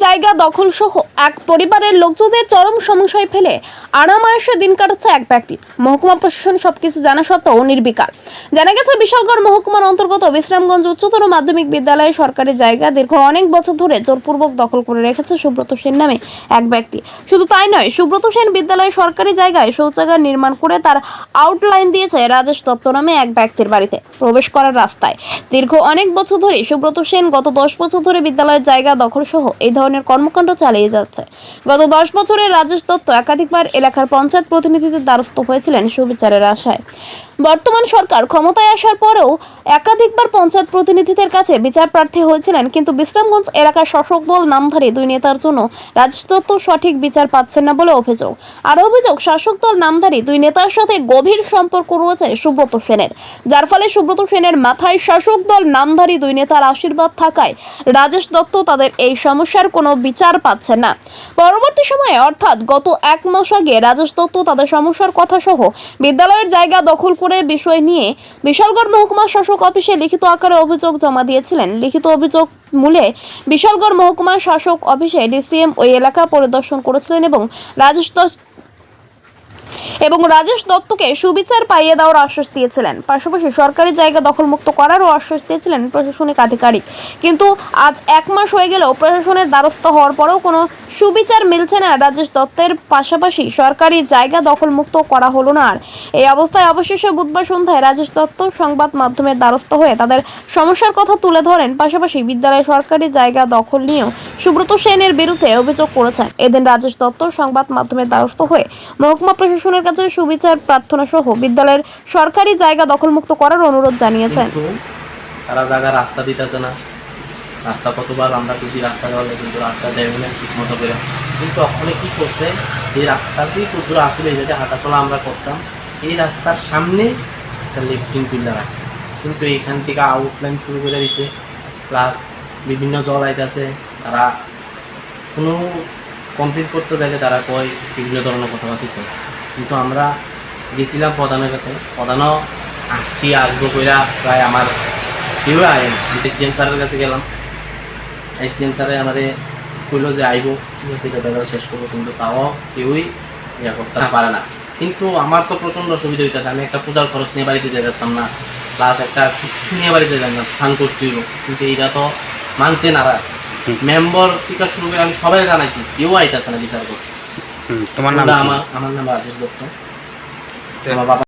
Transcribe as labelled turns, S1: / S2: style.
S1: জায়গা দখল সহ এক পরিবারের লোকজনদের চরম সমস্যায় ফেলে আরাম-আয়েশে দিন কাটাচ্ছে এক ব্যক্তি। মহকুমা প্রশাসন সবকিছু জানা সত্ত্বেও নির্বিকার। জানা গেছে, বিশালগড় মহকুমার অন্তর্গত বিশ্রামগঞ্জ উচ্চতর মাধ্যমিক বিদ্যালয়ে সরকারি জায়গা দীর্ঘ অনেক বছর ধরে জোরপূর্বক দখল করে রেখেছে সুব্রত সেন নামে এক ব্যক্তি। শুধু তাই নয়, সুব্রত সেন বিদ্যালয়ে সরকারি জায়গায় শৌচাগার নির্মাণ করে তার আউটলাইন দিয়েছে রাজেশ দত্ত নামে এক ব্যক্তির বাড়িতে প্রবেশ করার রাস্তায়। দীর্ঘ অনেক বছর ধরে সুব্রত সেন গত 10 বছর ধরে বিদ্যালয়ের জায়গা দখল সহ এই ধরনের কর্মকাণ্ড চালিয়ে যাচ্ছে। গত 10 বছরে রাজেশ দত্ত একাধিকবার এলাকার পঞ্চায়েত প্রতিনিধিদের দ্বারস্থ হয়েছিলেন সুবিচারের আশায়। বর্তমান সরকার ক্ষমতায় আসার পরেও একাধিকবার পঞ্চায়েত প্রতিনিধিদের কাছে বিচার প্রার্থী হয়েছিলেন, কিন্তু বিশ্রামগঞ্জ এলাকার শাসক দল নামধারী দুই নেতার জন্য রাজেশ দত্ত সঠিক বিচার পাচ্ছেন না বলে অভিযোগ। আর অভিযোগ, শাসক দল নামধারী দুই নেতার সাথে গভীর সম্পর্ক রয়েছে সুব্রত সেনের, যার ফলে সুব্রত সেনের মাথায় শাসক দল নামধারী দুই নেতার আশীর্বাদ থাকায় রাজেশ দত্ত তাদের এই সমস্যার কোনো বিচার পাচ্ছেন না। পরবর্তী সময়ে অর্থাৎ গত 1 মাস আগে রাজেশ দত্ত তাদের সমস্যার কথা সহ বিদ্যালয়ের জায়গা দখল করে বিষয় নিয়ে বিশালগড় মহকুমা শাসক অফিসে লিখিত আকারে অভিযোগ জমা দিয়েছিলেন। লিখিত অভিযোগ মূলে বিশালগড় মহকুমা শাসক অফিসে ডিসিএম ওই এলাকা পরিদর্শন করেছিলেন এবং রাজেশ দত্তকে সুবিচার পাইয়ে দেওয়ার আশ্বাস দিয়েছিলেন। পাশাপাশি সরকারি জায়গা দখলমুক্ত করারও আশ্বাস দিয়েছিলেন প্রশাসনিক আধিকারিক। কিন্তু আজ 1 মাস হয়ে গেলেও প্রশাসনের দ্বারস্থ হওয়ার পরেও কোনো সুবিচার মিলছে না রাজেশ দত্তের। পাশাপাশি সরকারি জায়গা দখলমুক্ত করা হলো না। আর এই অবস্থায় অবশেষে বুধবার সন্ধ্যায় রাজেশ দত্ত সংবাদ মাধ্যমের দ্বারস্থ হয়ে তাদের সমস্যার কথা তুলে ধরেন। পাশাপাশি বিদ্যালয়ে সরকারি জায়গা দখল নিয়েও সুব্রত সেনের বিরুদ্ধে অভিযোগ করেছেন। এদিন রাজেশ দত্ত সংবাদ মাধ্যমের দ্বারস্থ হয়ে মহকুমা প্রশাসনের কাছে সুবিচার প্রার্থনা সহ বিদ্যালয়ের সরকারি জায়গা দখলমুক্ত করার অনুরোধ জানিয়েছেন।
S2: তারা জায়গা রাস্তা দিতেছে না, রাস্তা কতবার আমরা যদি রাস্তা দেওয়া, কিন্তু রাস্তা দেয় না ঠিক মতো করে। কিন্তু ওখানে কি করছে, যে রাস্তাটি দূরে আসলে যেটা হাঁটাচলা আমরা করতাম, এই রাস্তার সামনে একটা লিফটিং পিলার আছে, কিন্তু এইখান থেকে আউটলাইন শুরু করে দিছে, প্লাস বিভিন্ন জল আইতেছে। তারা কোনো কমপ্লিট করতে চাইলে তারা কয় বিভিন্ন ধরনের কথাবার্তা করে। কিন্তু আমরা গেছিলাম প্রধানের কাছে, প্রধানও আসবো কইরা প্রায় আমার কেউ আইন এসডিএম স্যারের কাছে গেলাম। এসডিএম স্যারে আমাদের কইলো যে আইব, ঠিক আছে, এটা শেষ করবো, কিন্তু তাও কেউই ইয়া করতে পারে না। কিন্তু আমার তো প্রচণ্ড অসুবিধা হইতেছে, আমি একটা পূজার খরচ নিয়ে বাড়িতে যেতে পারতাম না, প্লাস একটা কিছু নিয়ে বাড়িতে যাই না, স্নান করতে হইব, কিন্তু এইটা তো মানতে নারাজ। মেম্বার থেকে শুরু করে আমি সবাই জানাইছি, কেউ আইতেছে না বিচার করতে। তোমার নাম? আমার নাম রাজেশ দত্ত। আমার বাবা